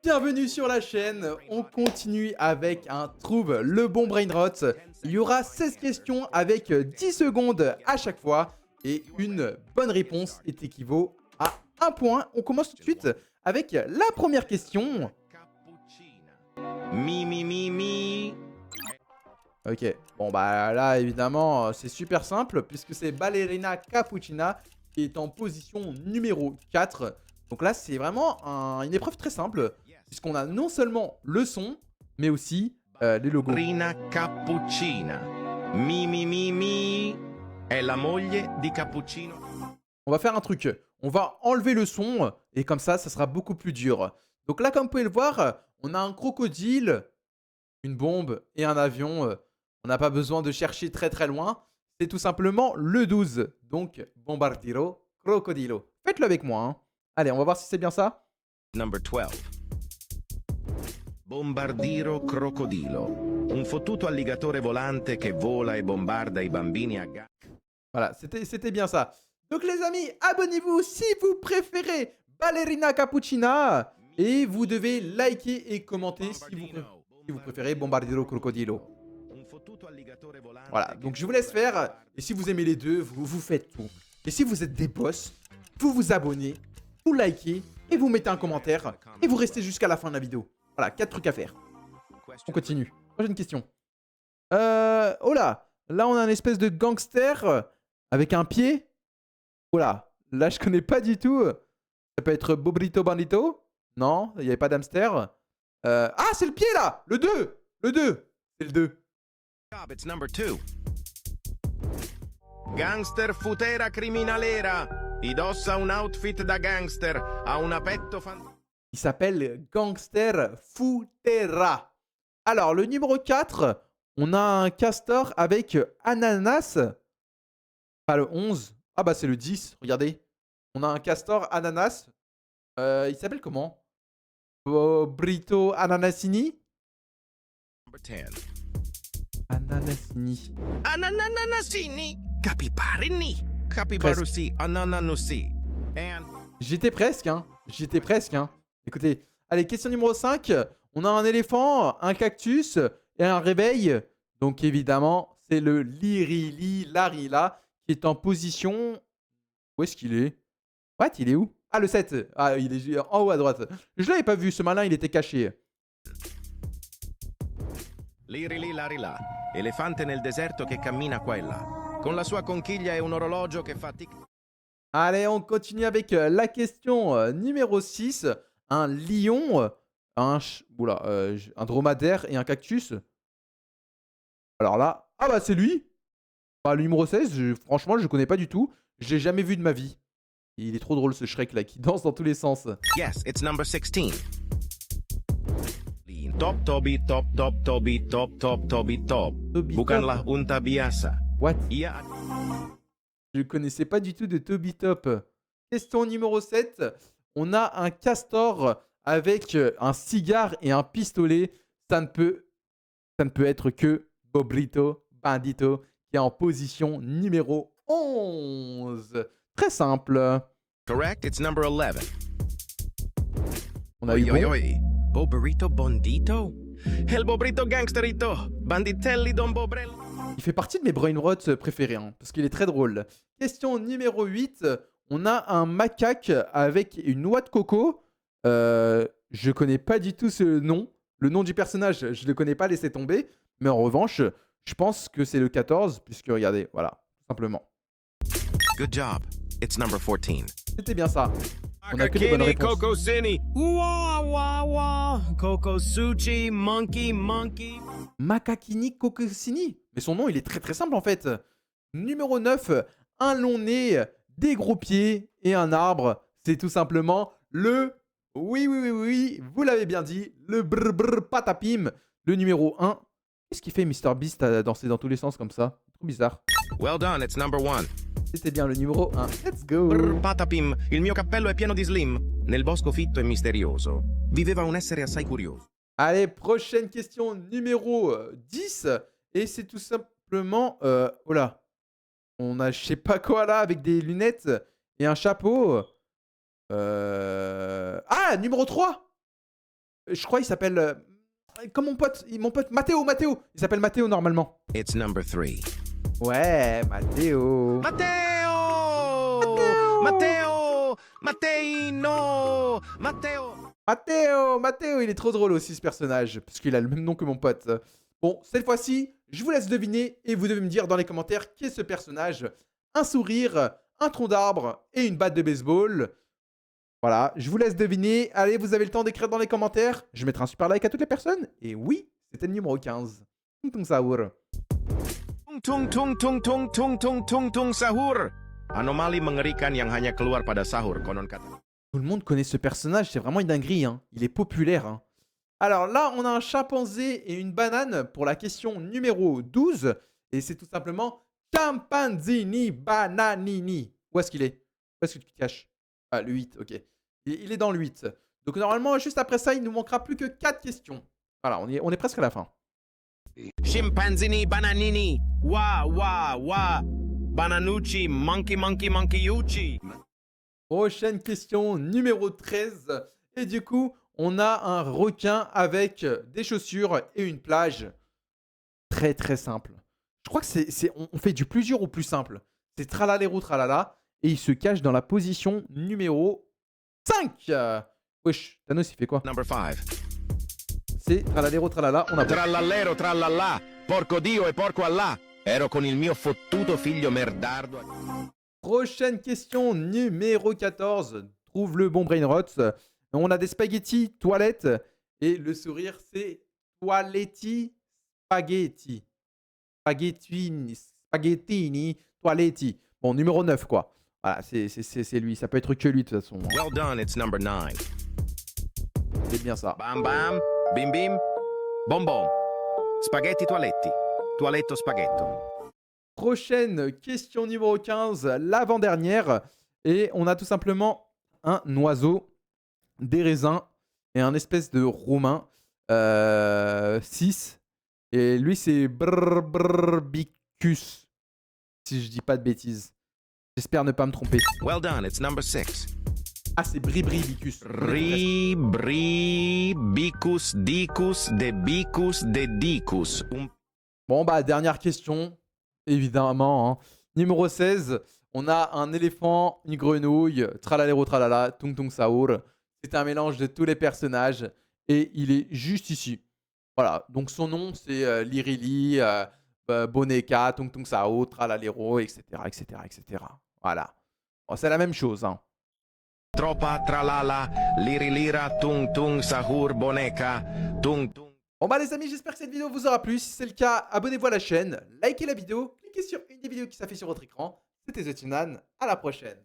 Bienvenue sur la chaîne, on continue avec un Trouve le bon brainrot. Il y aura 16 questions avec 10 secondes à chaque fois et une bonne réponse est équivaut à 1 point. On commence tout de suite avec la première question. Mi. Ok, bon bah là évidemment c'est super simple puisque c'est Ballerina Cappuccina qui est en position numéro 4. Donc là c'est vraiment une épreuve très simple puisqu'on a non seulement le son mais aussi les logos. Ballerina Cappuccina. Mi. È la moglie di Cappuccino. On va faire un truc, on va enlever le son et comme ça sera beaucoup plus dur. Donc là comme vous pouvez le voir, on a un crocodile, une bombe et un avion. On n'a pas besoin de chercher très très loin. C'est tout simplement le 12. Donc, Bombardiro, Crocodilo. Faites-le avec moi. Hein. Allez, on va voir si c'est bien ça. Number 12. Bombardiro crocodilo. Un fottuto alligatore volante che vola e bombarda i bambini a gas. Voilà, c'était bien ça. Donc les amis, abonnez-vous si vous préférez Ballerina Cappuccina. Et vous devez liker et commenter si vous préférez Bombardiro Crocodilo. Voilà, donc je vous laisse faire. Et si vous aimez les deux, vous faites tout. Et si vous êtes des boss, vous vous abonnez, vous likez et vous mettez un commentaire. Et vous restez jusqu'à la fin de la vidéo. Voilà, 4 trucs à faire. On continue. Prochaine question. Oh là, là on a une espèce de gangster avec un pied. Oh là, là je connais pas du tout. Ça peut être Bobrito Bandito. Non, il n'y avait pas d'hamster. Ah, c'est le pied là. Le 2. Le 2. C'est le 2. It's number 2. Gangster futera criminalera. Indossa un outfit da gangster. Ha un petto Il s'appelle Gangster Futera. Alors, le numéro 4, on a un castor avec ananas. Pas le 11. Ah bah c'est le 10, regardez. On a un castor ananas. Il s'appelle comment? Brito Ananasini. Number 10. Ananasini. Ananasini. Capibarini. Capibarusi. Anananusi. And... J'étais presque, hein. J'étais presque, hein. Écoutez, allez, question numéro 5. On a un éléphant, un cactus et un réveil. Donc évidemment, c'est le Lirili Larila qui est en position... Où est-ce qu'il est? What? Il est où? Ah, le 7. Ah, il est en haut à droite. Je l'avais pas vu, ce malin, il était caché. Lirili Larila. Elefante nel deserto che cammina qua e là. Con la sua conchiglia e un orologio che fa tic. Allez, on continue avec la question numéro 6. Un lion, un dromadaire et un cactus. Alors là, ah bah c'est lui. Bah, le numéro 16, franchement, je le connais pas du tout. Je l'ai jamais vu de ma vie. Il est trop drôle ce Shrek là qui danse dans tous les sens. Yes, it's number 16. Top Toby, top Toby, top Toby, top. Bukanlah unta biasa. What? Ia... Je connaissais pas du tout de Toby Top. Question numéro 7. On a un castor avec un cigare et un pistolet. Ça ne peut être que Bobrito Bandito qui est en position numéro 11. Très simple. Correct, it's number 11. On a eu bon. Bobrito Bondito? El Bobrito Gangsterito. Banditelli Don Bobrello. Il fait partie de mes brainrots préférés, hein, parce qu'il est très drôle. Question numéro 8. On a un macaque avec une noix de coco. Je connais pas du tout ce nom. Le nom du personnage, je le connais pas, laissez tomber. Mais en revanche, je pense que c'est le 14, puisque regardez, voilà, tout simplement. Good job. It's number 14. C'était bien ça. On a que des bonnes réponses. Coco Cini. Coco Suchi, Monkey. Makakini Kokosini. Mais son nom, il est très très simple en fait. Numéro 9, un long nez, des gros pieds et un arbre. C'est tout simplement le... Oui, vous l'avez bien dit, le brr patapim. Le numéro 1. Qu'est-ce qu'il fait Mr Beast à danser dans tous les sens comme ça? Trop bizarre. Well done, it's number 1. C'était bien le numéro 1. Let's go. Brr, patapim, il mio cappello è pieno di slim. Nel bosco fitto e misterioso viveva un essere assai curioso. Allez, prochaine question numéro 10. Et c'est tout simplement... oh là. On a je sais pas quoi là avec des lunettes et un chapeau. Ah, numéro 3. Je crois il s'appelle... comme mon pote Matteo. Il s'appelle Matteo normalement. It's number 3. Ouais, Matteo. Matteino! Matteo, il est trop drôle aussi ce personnage, parce qu'il a le même nom que mon pote. Bon, cette fois-ci, je vous laisse deviner et vous devez me dire dans les commentaires qui est ce personnage. Un sourire, un tronc d'arbre et une batte de baseball. Voilà, je vous laisse deviner. Allez, vous avez le temps d'écrire dans les commentaires. Je mettrai un super like à toutes les personnes. Et oui, c'était le numéro 15. Tung tung sahur. Tung sahur. Anomali mengerikan yang hanya keluar pada sahur, konon kata. Tout le monde connaît ce personnage, c'est vraiment une dinguerie. Hein. Il est populaire. Hein. Alors là, on a un chimpanzé et une banane pour la question numéro 12. Et c'est tout simplement Chimpanzini Bananini. Où est-ce qu'il est? Où est-ce que tu te caches? Ah, le 8, ok. Il est dans le 8. Donc normalement, juste après ça, il nous manquera plus que 4 questions. Voilà, on est presque à la fin. Chimpanzini bananini. Wa. Bananucci, monkey. Prochaine question numéro 13. Et du coup, on a un requin avec des chaussures et une plage. Très très simple. Je crois que on fait du plus dur au plus simple. C'est tralalero tralala. Et il se cache dans la position numéro 5. Wesh, Thanos, il fait quoi? Number 5. C'est tralalero tralala. On a Trallallero trallallà, porco Dio e porco Allah. Ero con il mio fottuto figlio merdardo. Prochaine question numéro 14. Trouve le bon brain rot. On a des spaghettis toilettes. Et le sourire, c'est toiletti spaghetti. Spaghettini toiletti. Bon, numéro 9, quoi. Voilà, c'est lui. Ça peut être que lui, de toute façon. Well done, it's number 9. C'est bien ça. Bam bam, bim bim, bom bom. Spaghetti toaletti. Toiletto spaghetto. Prochaine question numéro 15, l'avant-dernière. Et on a tout simplement un oiseau, des raisins et un espèce de romain. 6. Et lui, c'est Brbicus. Si je dis pas de bêtises. J'espère ne pas me tromper. Well done, it's number 6. Ah, c'est Bribribicus. Bicus, dicus, de bicus, de dicus. Bon, bah, dernière question. Évidemment. Hein. Numéro 16. On a un éléphant, une grenouille, tralalero tralala, tung tung saour. C'est un mélange de tous les personnages. Et il est juste ici. Voilà. Donc son nom, c'est Lirili, Boneka, tung tung saour, tralalero, etc. Voilà. Bon, c'est la même chose. Hein. Tropa, tralala, lirilira, tung tung sahur, boneka, tung tung. Bon bah les amis, j'espère que cette vidéo vous aura plu. Si c'est le cas, abonnez-vous à la chaîne, likez la vidéo, cliquez sur une des vidéos qui s'affiche sur votre écran. C'était The Tunan, à la prochaine.